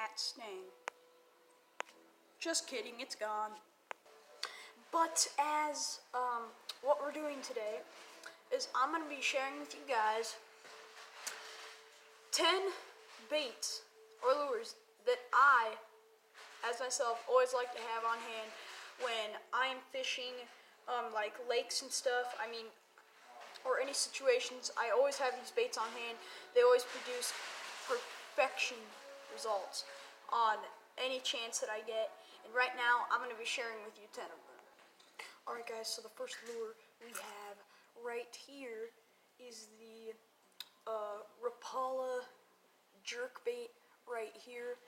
hat stain. Just kidding, it's gone. But as what we're doing today is I'm going to be sharing with you guys 10 baits or lures that I, as myself, always like to have on hand when I'm fishing like lakes and stuff. I mean, or any situations, I always have these baits on hand. They always produce perfection results on any chance that I get. And right now, I'm going to be sharing with you 10 of them. Alright guys, so the first lure we have right here is the Rapala jerkbait right here.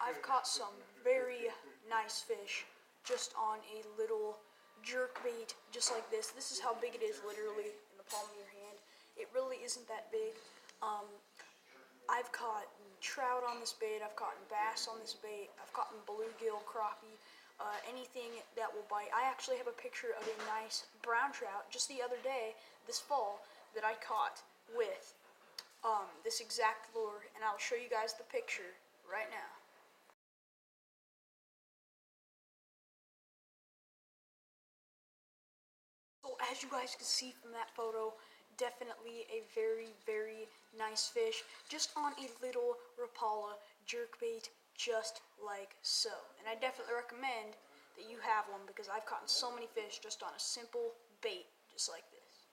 I've caught some very nice fish just on a little jerkbait just like this. This is how big it is, literally in the palm of your hand. It really isn't that big. I've caught trout on this bait, I've caught bass on this bait, I've caught bluegill, crappie, anything that will bite. I actually have a picture of a nice brown trout just the other day, this fall, that I caught with this exact lure, and I'll show you guys the picture right now. So as you guys can see from that photo, definitely a very, very nice fish, just on a little Rapala jerkbait, just like so. And I definitely recommend that you have one because I've caught so many fish just on a simple bait, just like this.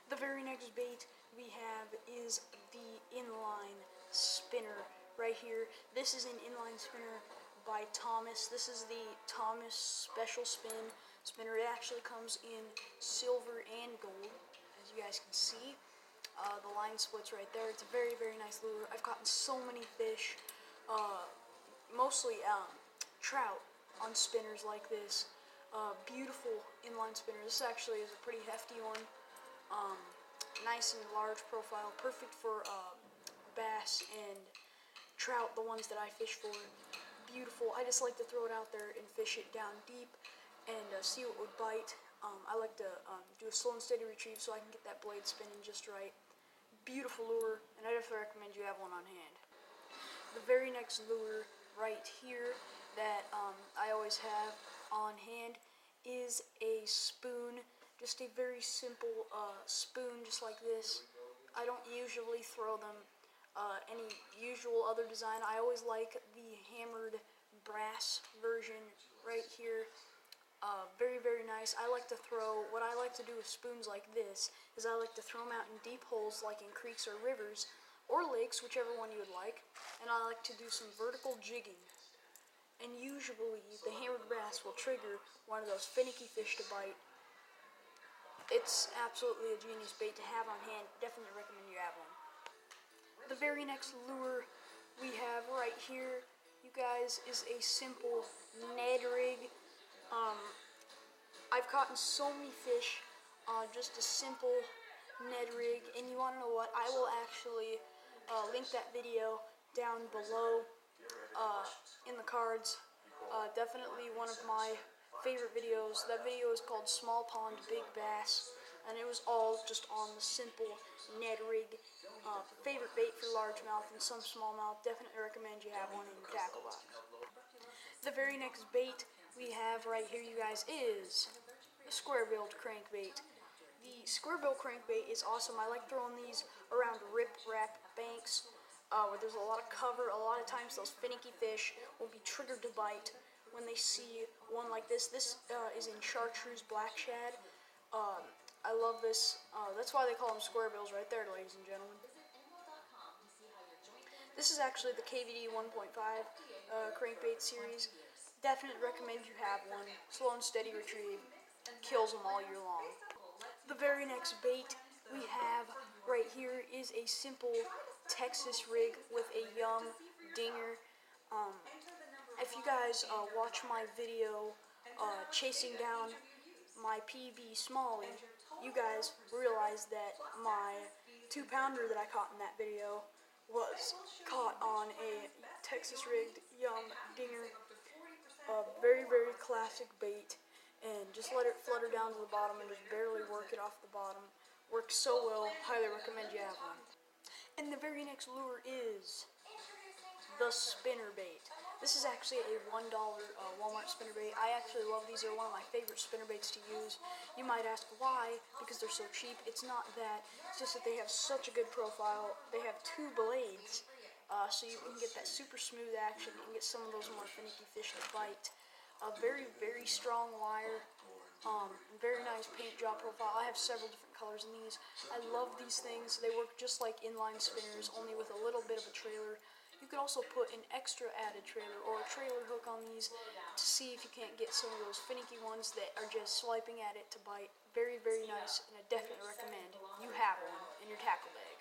The very next bait we have is the inline spinner right here. This is an inline spinner by Thomas. This is the Thomas Special Spinner. It actually comes in silver and gold, as you guys can see. The line splits right there. It's a very, very nice lure. I've caught so many fish, mostly trout on spinners like this. Beautiful inline spinner. This actually is a pretty hefty one. Nice and large profile, perfect for bass and trout, the ones that I fish for. Beautiful. I just like to throw it out there and fish it down deep and see what would bite. I like to do a slow and steady retrieve so I can get that blade spinning just right. Beautiful lure, and I definitely recommend you have one on hand. The very next lure right here that I always have on hand is a spoon. Just a very simple spoon, just like this. I don't usually throw them any usual other design. I always like the hammered brass version right here. Very, very nice. I like to throw, what I like to do with spoons like this is I like to throw them out in deep holes like in creeks or rivers or lakes, whichever one you would like, and I like to do some vertical jigging. And usually the hammered brass will trigger one of those finicky fish to bite. It's absolutely a genius bait to have on hand. Definitely recommend you have one. The very next lure we have right here, you guys, is a simple Ned rig. I've caught so many fish on just a simple Ned rig, and you want to know what? I will actually link that video down below in the cards. Definitely one of my favorite videos. That video is called Small Pond Big Bass, and it was all just on the simple Ned rig. Favorite bait for largemouth and some smallmouth. Definitely recommend you have one in your tackle box. The very next bait we have right here, you guys, is a square-billed crankbait. The square-billed crankbait is awesome. I like throwing these around rip-rap banks where there's a lot of cover. A lot of times those finicky fish will be triggered to bite when they see one like this. This is in chartreuse black shad. I love this. That's why they call them square bills right there, ladies and gentlemen. This is actually the KVD 1.5 crankbait series. Definitely recommend you have one. Slow and steady retrieve. Kills them all year long. The very next bait we have right here is a simple Texas rig with a young dinger. If you guys watch my video chasing down my PB Smallie, you guys realize that my 2-pounder that I caught in that video was caught on a Texas rigged young dinger. Very, very classic bait, and just let it flutter down to the bottom and just barely work it off the bottom. Works so well, highly recommend you have one. And the very next lure is the spinner bait. This is actually a $1 Walmart spinner bait. I actually love these. They're one of my favorite spinner baits to use. You might ask why, because they're so cheap. It's not that. It's just that they have such a good profile. They have 2 blades, so you can get that super smooth action. You can get some of those more finicky fish to bite. A very, very strong wire. Very nice paint job profile. I have several different colors in these. I love these things. They work just like inline spinners, only with a little bit of a trailer. You could also put an extra added trailer or a trailer hook on these to see if you can't get some of those finicky ones that are just swiping at it to bite. Very, very nice, and I definitely recommend you have one in your tackle bag.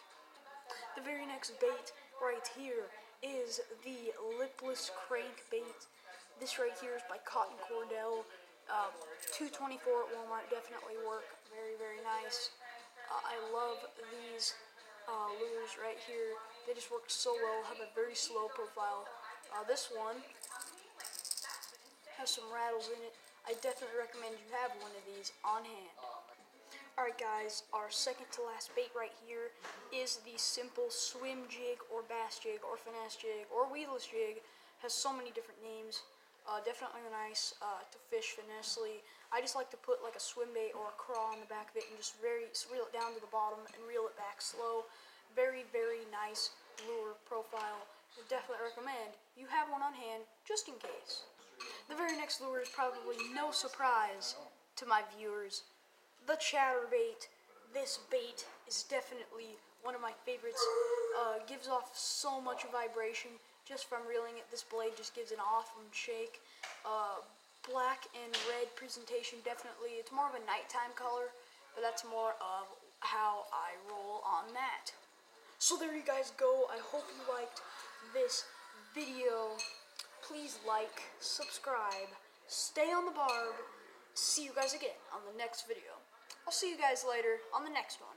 The very next bait right here is the lipless crankbait. This right here is by Cotton Cordell. $2.24 at Walmart, definitely work. Very, very nice. I love these lures right here. They just work so well, have a very slow profile. This one has some rattles in it. I definitely recommend you have one of these on hand. Alright guys, our second to last bait right here is the simple swim jig or bass jig or finesse jig or weedless jig. Has so many different names. Definitely nice to fish finessely. I just like to put like a swim bait or a craw on the back of it and just reel it down to the bottom and reel it back slow. Very, very nice lure profile. I definitely recommend you have one on hand just in case. The very next lure is probably no surprise to my viewers. The chatterbait. This bait is definitely one of my favorites. Gives off so much vibration just from reeling it. This blade just gives an awesome shake. Black and red presentation, definitely. It's more of a nighttime color, but that's more of how I roll on that. So there you guys go. I hope you liked this video. Please like, subscribe, stay on the barb. See you guys again on the next video. I'll see you guys later on the next one.